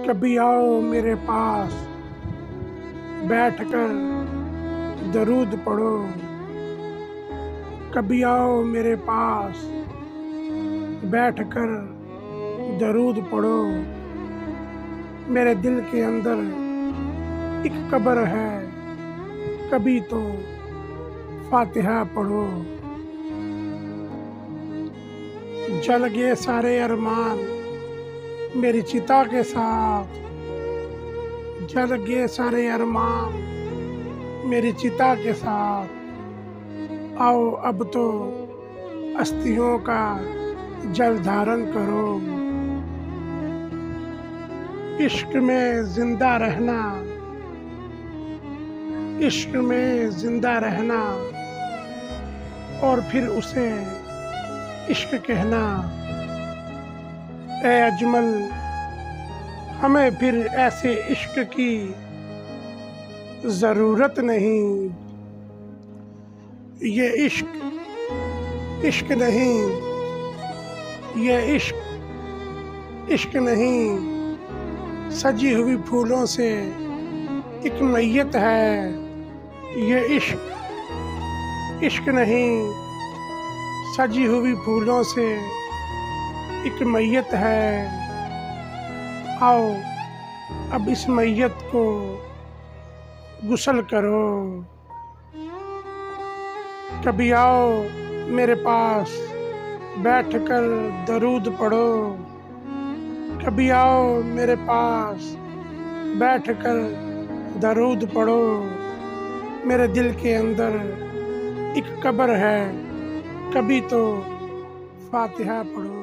कभी आओ मेरे पास बैठकर दरूद पढ़ो। कभी आओ मेरे पास बैठकर दरूद पढ़ो। मेरे दिल के अंदर एक कब्र है, कभी तो फातिहा पढ़ो। जल गए सारे अरमान मेरी चिता के साथ, जल गए सारे अरमान मेरी चिता के साथ। आओ अब तो अस्थियों का जल धारण करो। इश्क में जिंदा रहना, इश्क में जिंदा रहना और फिर उसे इश्क कहना। ए अजमल, हमें फिर ऐसे इश्क की ज़रूरत नहीं। ये इश्क इश्क नहीं, ये इश्क इश्क नहीं, सजी हुई फूलों से एक मैयत है। ये इश्क इश्क नहीं, सजी हुई फूलों से एक मैयत है। आओ अब इस मैयत को गुस्ल करो। कभी आओ मेरे पास बैठकर दरूद पढ़ो। कभी आओ मेरे पास बैठकर दरूद पढ़ो। मेरे दिल के अंदर एक कब्र है, कभी तो फातिहा पढ़ो।